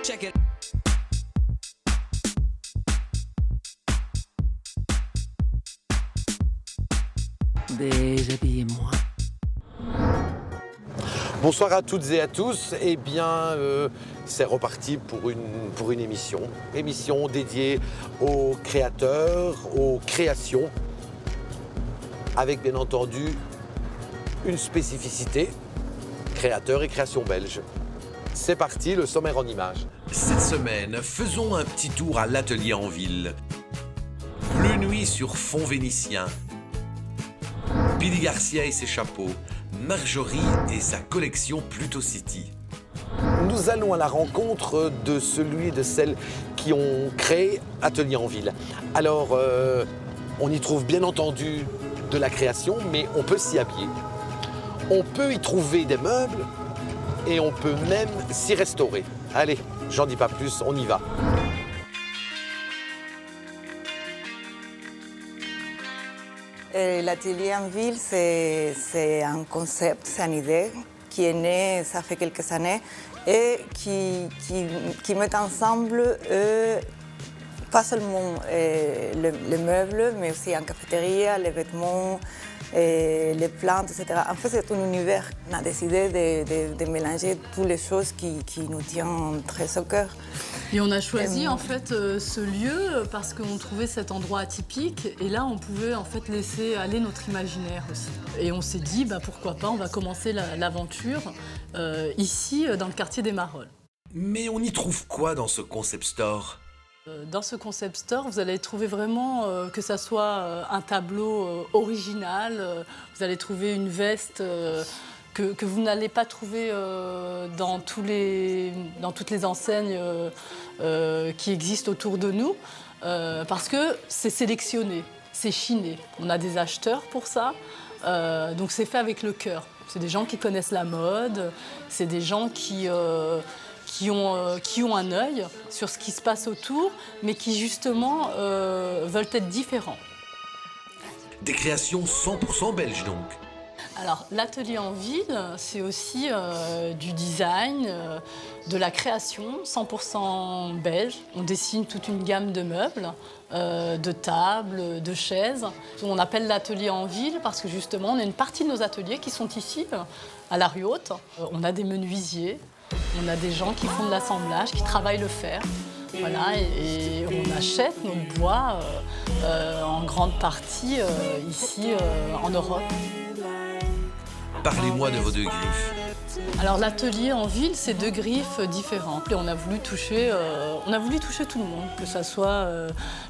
Check it. Déshabillez-moi. Bonsoir à toutes et à tous. Eh bien, c'est reparti pour une émission dédiée aux créateurs, aux créations, avec bien entendu une spécificité, créateurs et créations belges. C'est parti, le sommaire en images. Cette semaine, faisons un petit tour à l'atelier en ville. Bleu nuit sur fond vénitien. Billy Garcia et ses chapeaux. Marjorie et sa collection Pluto City. Nous allons à la rencontre de celui et de celles qui ont créé Atelier en ville. Alors, on y trouve bien entendu de la création, mais on peut s'y habiller. On peut y trouver des meubles et on peut même s'y restaurer. Allez, j'en dis pas plus, on y va. L'atelier en ville, c'est un concept, c'est une idée qui est née, ça fait quelques années, et qui met ensemble pas seulement les meubles, mais aussi en cafétérie, les vêtements, les plantes, etc. En fait, c'est un univers. On a décidé de mélanger toutes les choses qui nous tiennent très au cœur. Et on a choisi en fait ce lieu parce qu'on trouvait cet endroit atypique et là on pouvait en fait laisser aller notre imaginaire aussi. Et on s'est dit pourquoi pas, on va commencer l'aventure ici dans le quartier des Marolles. Mais on y trouve quoi dans ce concept store ? Dans ce concept store, vous allez trouver vraiment que ça soit un tableau original, vous allez trouver une veste que vous n'allez pas trouver dans toutes les enseignes qui existent autour de nous, parce que c'est sélectionné, c'est chiné. On a des acheteurs pour ça, donc c'est fait avec le cœur. C'est des gens qui connaissent la mode, c'est des gens qui ont un œil sur ce qui se passe autour, mais qui justement veulent être différents. Des créations 100% belges donc. Alors, l'atelier en ville, c'est aussi du design, de la création 100% belge. On dessine toute une gamme de meubles, de tables, de chaises. On appelle l'atelier en ville parce que justement, on a une partie de nos ateliers qui sont ici, à la rue Haute. On a des menuisiers, on a des gens qui font de l'assemblage, qui travaillent le fer. Voilà, et on achète notre bois en grande partie ici en Europe. Parlez-moi de vos deux griffes. Alors l'atelier en ville, c'est deux griffes différentes. Et on a voulu toucher tout le monde, que ce soit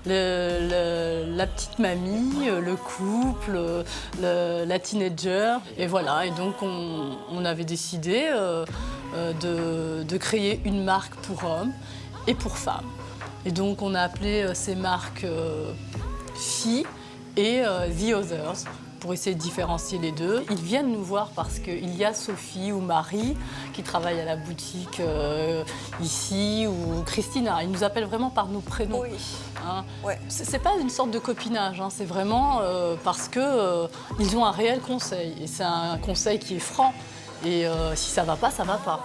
la petite mamie, le couple, la teenager. Et voilà, et donc on avait décidé de créer une marque pour hommes et pour femmes. Et donc on a appelé ces marques filles et The Others, pour essayer de différencier les deux. Ils viennent nous voir parce qu'il y a Sophie ou Marie qui travaillent à la boutique ici, ou Christina. Ils nous appellent vraiment par nos prénoms. Oui. Hein. Ouais. C'est pas une sorte de copinage, hein. C'est vraiment parce qu'ils ont un réel conseil. Et c'est un conseil qui est franc. Et si ça va pas, ça va pas.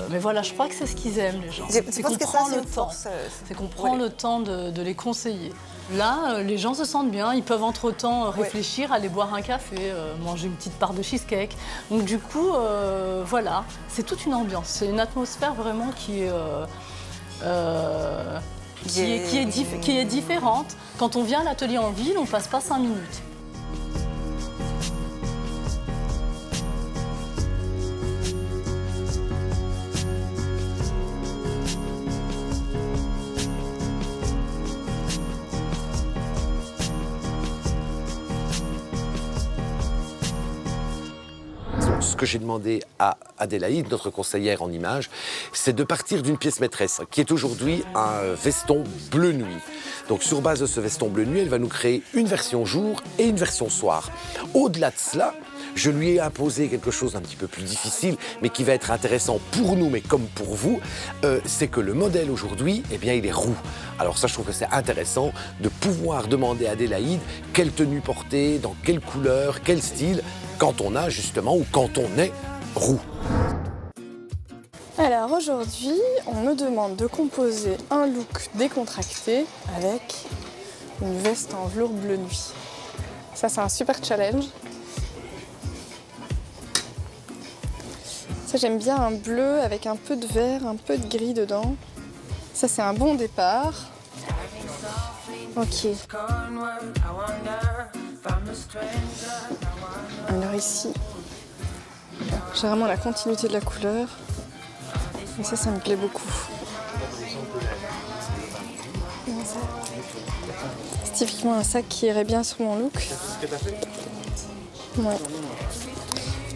Mais voilà, je crois que c'est ce qu'ils aiment, les gens. Je pense que ça, c'est une force. C'est qu'on prend le temps de les conseiller. Là, les gens se sentent bien, ils peuvent entre-temps réfléchir, aller boire un café, manger une petite part de cheesecake. Donc du coup, voilà, c'est toute une ambiance. C'est une atmosphère vraiment qui est différente. Quand on vient à l'atelier en ville, on passe pas 5 minutes. Ce que j'ai demandé à Adélaïde, notre conseillère en images, c'est de partir d'une pièce maîtresse, qui est aujourd'hui un veston bleu nuit. Donc sur base de ce veston bleu nuit, elle va nous créer une version jour et une version soir. Au-delà de cela, je lui ai imposé quelque chose d'un petit peu plus difficile, mais qui va être intéressant pour nous, mais comme pour vous, c'est que le modèle aujourd'hui, eh bien, il est roux. Alors ça, je trouve que c'est intéressant de pouvoir demander à Adélaïde quelle tenue porter, dans quelle couleur, quel style, quand on a justement, ou quand on est roux. Alors aujourd'hui, on me demande de composer un look décontracté avec une veste en velours bleu nuit. Ça, c'est un super challenge. Ça, j'aime bien un bleu avec un peu de vert, un peu de gris dedans. Ça, c'est un bon départ. Ok. Alors ici, j'ai vraiment la continuité de la couleur. Et ça me plaît beaucoup. C'est typiquement un sac qui irait bien sur mon look. Ouais.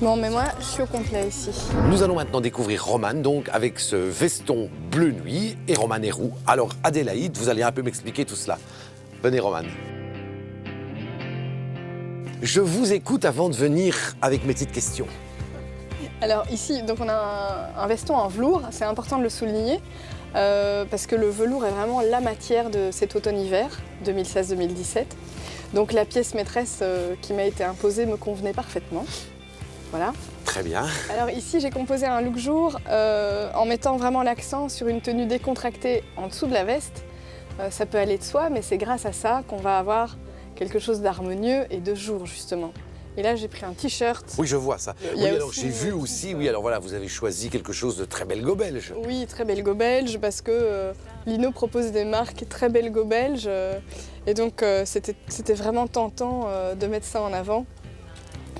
Bon, mais moi, je suis au complet ici. Nous allons maintenant découvrir Romane, donc avec ce veston bleu nuit, et Romane est roux. Alors Adélaïde, vous allez un peu m'expliquer tout cela. Venez Romane. Je vous écoute avant de venir avec mes petites questions. Alors ici, donc on a un veston en velours, c'est important de le souligner, parce que le velours est vraiment la matière de cet automne-hiver 2016-2017. Donc la pièce maîtresse qui m'a été imposée me convenait parfaitement. Voilà. Très bien. Alors ici, j'ai composé un look jour en mettant vraiment l'accent sur une tenue décontractée en dessous de la veste. Ça peut aller de soi, mais c'est grâce à ça qu'on va avoir quelque chose d'harmonieux et de jour, justement. Et là, j'ai pris un t-shirt. Oui, je vois ça. Il y Oui, a alors aussi, j'ai vu aussi, oui, alors voilà, vous avez choisi quelque chose de très belgo-belge. Oui, très belgo belge, parce que Lino propose des marques très belgo belges. Et donc, c'était vraiment tentant de mettre ça en avant.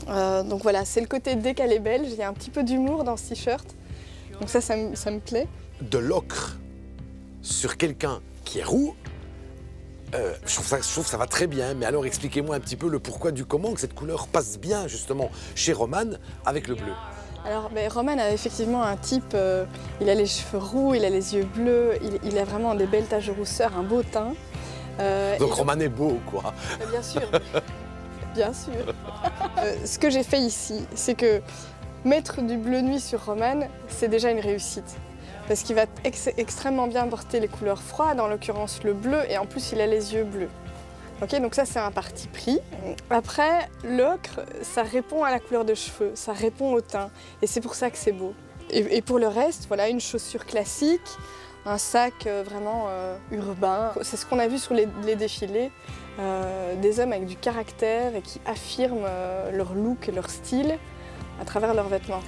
Donc voilà, c'est le côté décalé belge. Il y a un petit peu d'humour dans ce t-shirt. Donc ça me plaît. De l'ocre sur quelqu'un qui est roux, je trouve que ça va très bien. Mais alors expliquez-moi un petit peu le pourquoi du comment, que cette couleur passe bien justement chez Romane avec le bleu. Alors, Roman a effectivement un type, il a les cheveux roux, il a les yeux bleus, il a vraiment des belles taches de rousseur, un beau teint. Donc Romane est beau, quoi. Bien sûr, bien sûr. Ce que j'ai fait ici, c'est que mettre du bleu nuit sur Roman, c'est déjà une réussite. Parce qu'il va extrêmement bien porter les couleurs froides, en l'occurrence le bleu, et en plus il a les yeux bleus. Ok, donc ça c'est un parti pris. Après, l'ocre, ça répond à la couleur de cheveux, ça répond au teint, et c'est pour ça que c'est beau. Et pour le reste, voilà, une chaussure classique, un sac vraiment urbain. C'est ce qu'on a vu sur les défilés, des hommes avec du caractère et qui affirment leur look et leur style à travers leurs vêtements.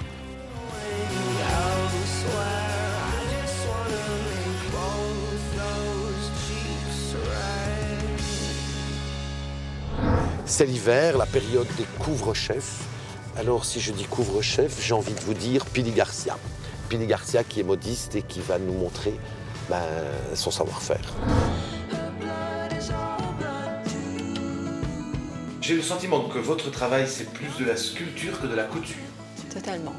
C'est l'hiver, la période des couvre-chefs. Alors si je dis couvre-chef, j'ai envie de vous dire Pili Garcia. Pili Garcia qui est modiste et qui va nous montrer son savoir-faire. J'ai le sentiment que votre travail, c'est plus de la sculpture que de la couture. Totalement.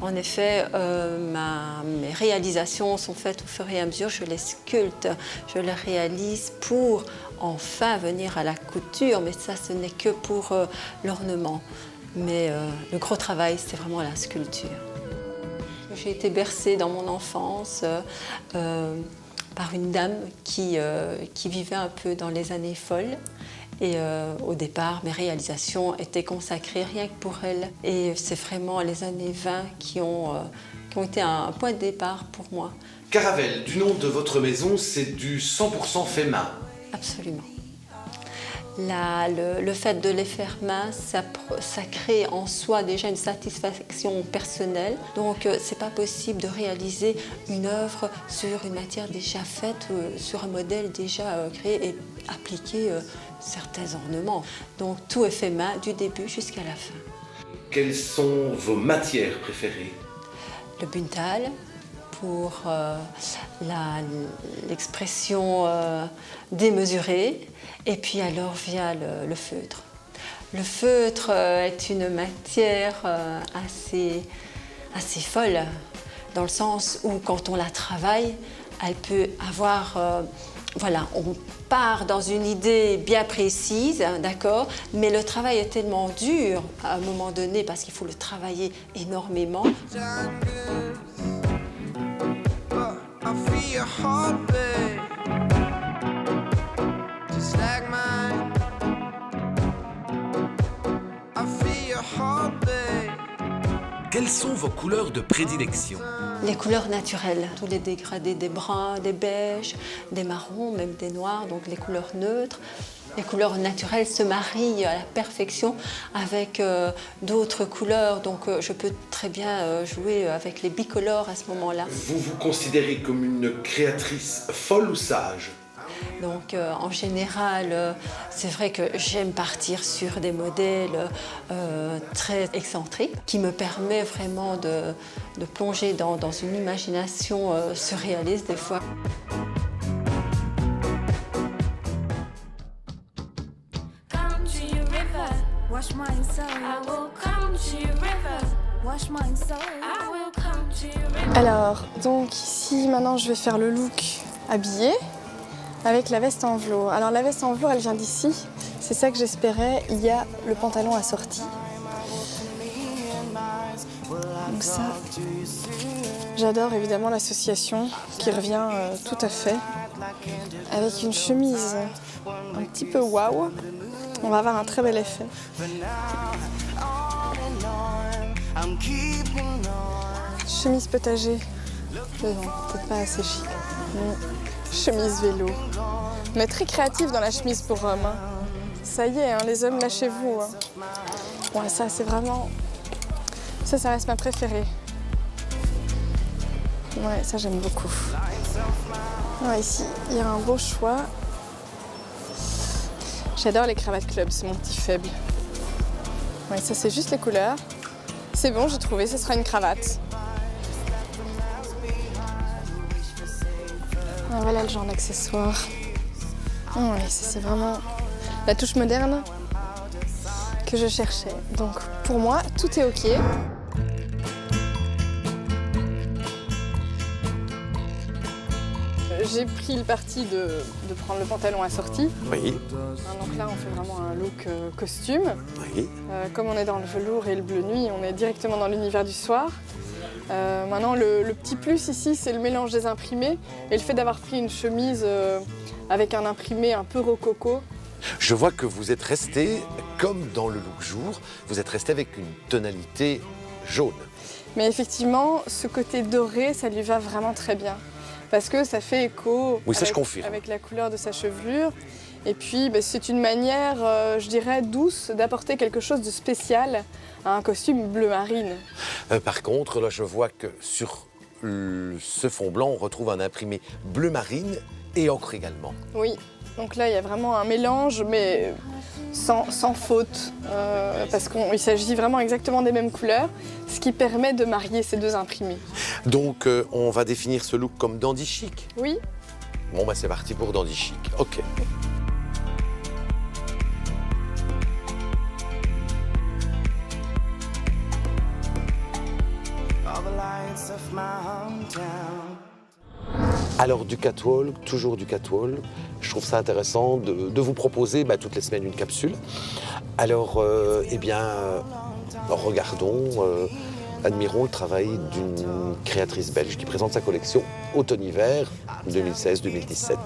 En effet, mes réalisations sont faites au fur et à mesure, je les sculpte, je les réalise pour enfin venir à la couture, mais ça, ce n'est que pour l'ornement. Mais le gros travail, c'est vraiment la sculpture. J'ai été bercée dans mon enfance par une dame qui vivait un peu dans les années folles. Et au départ, mes réalisations étaient consacrées rien que pour elle. Et c'est vraiment les années 20 qui ont été un point de départ pour moi. Caravelle, du nom de votre maison, c'est du 100% fait main. Absolument. Le fait de les faire main, ça crée en soi déjà une satisfaction personnelle. Donc, c'est pas possible de réaliser une œuvre sur une matière déjà faite, sur un modèle déjà créé et appliquer certains ornements. Donc, tout est fait main du début jusqu'à la fin. Quelles sont vos matières préférées? Le buntal, pour l'expression démesurée. Et puis alors vient le feutre. Le feutre est une matière assez folle, dans le sens où quand on la travaille, elle peut avoir... Voilà, on part dans une idée bien précise, hein, d'accord, mais le travail est tellement dur à un moment donné parce qu'il faut le travailler énormément. quelles sont vos couleurs de prédilection? Les couleurs naturelles, tous les dégradés des bruns, des beiges, des marrons, même des noirs, donc les couleurs neutres. Les couleurs naturelles se marient à la perfection avec d'autres couleurs, donc je peux très bien jouer avec les bicolores à ce moment-là. Vous vous considérez comme une créatrice folle ou sage? Donc en général, c'est vrai que j'aime partir sur des modèles très excentriques qui me permet vraiment de plonger dans une imagination surréaliste des fois. Alors, donc ici, maintenant, je vais faire le look habillé avec la veste en velours. Alors, la veste en velours, elle vient d'ici. C'est ça que j'espérais. Il y a le pantalon assorti. Donc ça, j'adore évidemment l'association qui revient tout à fait. Avec une chemise un petit peu waouh, on va avoir un très bel effet. Chemise potager, peut-être pas assez chic. Chemise vélo. On est très créatif dans la chemise pour hommes. Hein. Ça y est, hein, les hommes, lâchez-vous. Hein. Ouais, ça, c'est vraiment... Ça reste ma préférée. Ouais, ça, j'aime beaucoup. Ouais, ici, il y a un beau choix. J'adore les cravates club, c'est mon petit faible. Ouais, ça, c'est juste les couleurs. C'est bon, j'ai trouvé, ce sera une cravate. Ah, voilà le genre d'accessoire. Ouais, c'est vraiment la touche moderne que je cherchais. Donc, pour moi, tout est OK. J'ai pris le parti de prendre le pantalon assorti. Oui. Donc là, on fait vraiment un look costume. Oui. Comme on est dans le velours et le bleu nuit, on est directement dans l'univers du soir. Maintenant, le petit plus ici, c'est le mélange des imprimés et le fait d'avoir pris une chemise avec un imprimé un peu rococo. Je vois que vous êtes resté, comme dans le look jour, vous êtes resté avec une tonalité jaune. Mais effectivement, ce côté doré, ça lui va vraiment très bien. Parce que ça fait écho Oui, ça, je confirme. Avec la couleur de sa chevelure. Et puis, c'est une manière, je dirais, douce d'apporter quelque chose de spécial à un costume bleu marine. Par contre, là, je vois que sur ce fond blanc, on retrouve un imprimé bleu marine et ocre également. Oui, donc là, il y a vraiment un mélange, mais sans faute, parce qu'il s'agit vraiment exactement des mêmes couleurs, ce qui permet de marier ces deux imprimés. Donc, on va définir ce look comme dandy chic. Oui. Bon, c'est parti pour dandy chic. OK. Alors du catwalk, toujours du catwalk, je trouve ça intéressant de vous proposer toutes les semaines une capsule. Alors, regardons, admirons le travail d'une créatrice belge qui présente sa collection Automne-Hiver 2016-2017.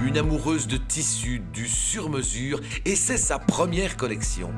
Une amoureuse de tissu, du sur-mesure, et c'est sa première collection.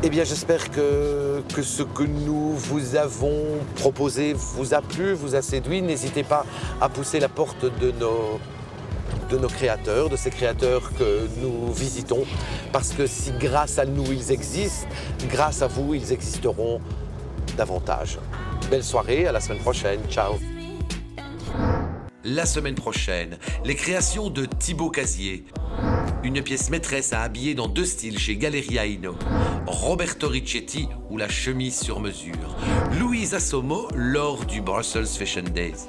Eh bien, j'espère que ce que nous vous avons proposé vous a plu, vous a séduit. N'hésitez pas à pousser la porte de nos créateurs, de ces créateurs que nous visitons. Parce que si grâce à nous, ils existent, grâce à vous, ils existeront davantage. Belle soirée, à la semaine prochaine. Ciao. La semaine prochaine, les créations de Thibaut Casier. Une pièce maîtresse à habiller dans 2 styles chez Galleria Ino. Roberto Ricchetti ou la chemise sur mesure. Louise Assomo lors du Brussels Fashion Days.